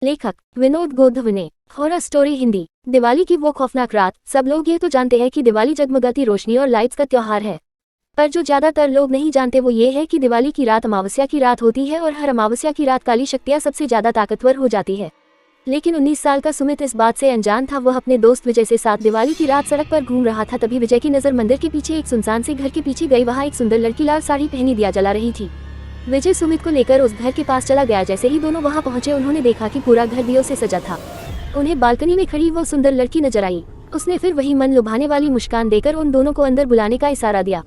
लेखक Vinod Godhwane. Horror story Hindi. Diwali की वो खौफनाक रात। सब लोग ये तो जानते हैं कि दिवाली जगमगाती रोशनी और लाइट्स का त्योहार है, पर जो ज्यादातर लोग नहीं जानते वो ये है कि दिवाली की रात अमावस्या की रात होती है और हर अमावस्या की रात काली शक्तियां सबसे ज्यादा ताकतवर हो जाती है। लेकिन 19 साल का सुमित इस बात से अनजान था। वह अपने दोस्त विजय से साथ दिवाली की रात सड़क पर घूम रहा था। तभी विजय की नजर मंदिर के पीछे एक सुनसान से घर के पीछे गई। वहाँ एक सुंदर लड़की लाल साड़ी पहनी दिया जला रही थी। विजय सुमित को लेकर उस घर के पास चला गया। जैसे ही दोनों वहां पहुंचे उन्होंने देखा कि पूरा घर दियों से सजा था। उन्हें बालकनी में खड़ी वो सुंदर लड़की नजर आई। उसने फिर वही मन लुभाने वाली मुस्कान देकर उन दोनों को अंदर बुलाने का इशारा दिया।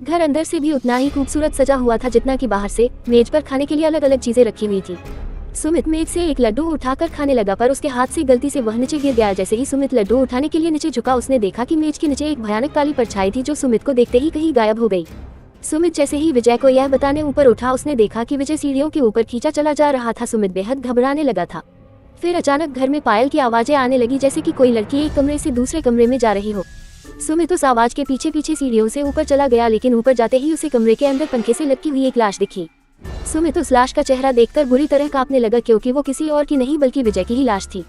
घर अंदर से भी उतना ही खूबसूरत सजा हुआ था जितना कि बाहर से। मेज पर खाने के लिए अलग अलग चीजें रखी हुई थी। सुमित मेज से एक लड्डू उठाकर खाने लगा, पर उसके हाथ से गलती से वह नीचे गिर गया। जैसे ही सुमित लड्डू उठाने के लिए नीचे झुका, उसने देखा कि मेज के नीचे एक भयानक काली परछाई थी जो सुमित को देखते ही कहीं गायब हो गई। सुमित जैसे ही विजय को यह बताने ऊपर उठा, उसने देखा कि विजय सीढ़ियों के ऊपर खींचा चला जा रहा था। सुमित बेहद घबराने लगा था। फिर अचानक घर में पायल की आवाजें आने लगी, जैसे कि कोई लड़की एक कमरे से दूसरे कमरे में जा रही हो। सुमित उस आवाज के पीछे पीछे सीढ़ियों से ऊपर चला गया, लेकिन ऊपर जाते ही उसे कमरे के अंदर पंखे से लटकी हुई एक लाश दिखी। सुमित उस लाश का चेहरा देखकर बुरी तरह कांपने लगा, क्योंकि वो किसी और की नहीं बल्कि विजय की ही लाश थी।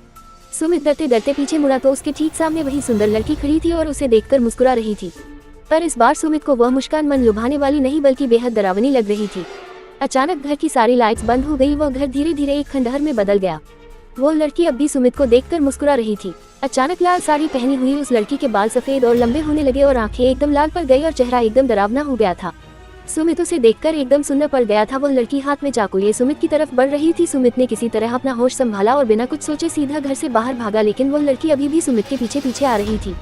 सुमित डरते डरते पीछे मुड़ा तो उसके ठीक सामने वही सुंदर लड़की खड़ी थी और उसे देखकर मुस्कुरा रही थी। पर इस बार सुमित को वह मुस्कान मन लुभाने वाली नहीं बल्कि बेहद डरावनी लग रही थी। अचानक घर की सारी लाइट्स बंद हो गई। वह घर धीरे धीरे एक खंडहर में बदल गया। वो लड़की अब भी सुमित को देखकर मुस्कुरा रही थी। अचानक लाल साड़ी पहनी हुई उस लड़की के बाल सफेद और लंबे होने लगे और आंखें एकदम लाल पड़ गई और चेहरा एकदम डरावना हो गया था। सुमित उसे देखकर एकदम सुन्न पड़ गया था। वह लड़की हाथ में चाकू लिए सुमित की तरफ बढ़ रही थी। सुमित ने किसी तरह अपना होश संभाला और बिना कुछ सोचे सीधा घर से बाहर भागा, लेकिन वो लड़की अभी भी सुमित के पीछे पीछे आ रही थी।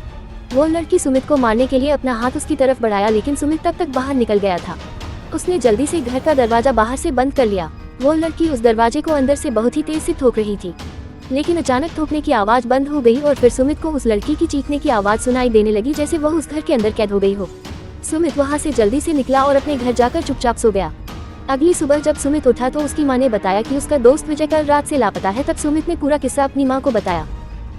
वो लड़की सुमित को मारने के लिए अपना हाथ उसकी तरफ बढ़ाया, लेकिन सुमित तब तक बाहर निकल गया था। उसने जल्दी से घर का दरवाजा बाहर से बंद कर लिया। वो लड़की उस दरवाजे को अंदर से बहुत ही तेज से ठोक रही थी, लेकिन अचानक ठोकने की आवाज बंद हो गई और फिर सुमित को उस लड़की की चीखने की आवाज सुनाई देने लगी, जैसे वह उस घर के अंदर कैद हो गई हो। सुमित वहां से जल्दी से निकला और अपने घर जाकर चुपचाप सो गया। अगली सुबह जब सुमित उठा तो उसकी माँ ने बताया कि उसका दोस्त विजय कल रात से लापता है। तब सुमित ने पूरा किस्सा अपनी माँ को बताया।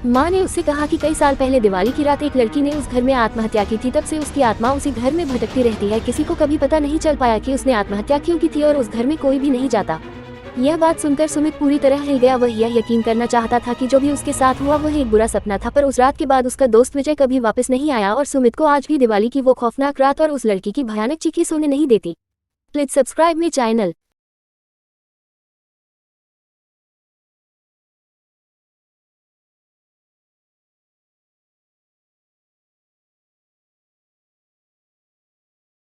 माँ ने उससे कहा कि कई साल पहले दिवाली की रात एक लड़की ने उस घर में आत्महत्या की थी। तब से उसकी आत्मा उसी घर में भटकती रहती है। किसी को कभी पता नहीं चल पाया कि उसने आत्महत्या क्यों की थी और उस घर में कोई भी नहीं जाता। यह बात सुनकर सुमित पूरी तरह हिल गया। वह यह यकीन करना चाहता था कि जो भी उसके साथ हुआ वह एक बुरा सपना था, पर उस रात के बाद उसका दोस्त विजय कभी वापस नहीं आया और सुमित को आज भी दिवाली की वो खौफनाक रात और उस लड़की की भयानक चीखें सोने नहीं देती। Please subscribe my channel.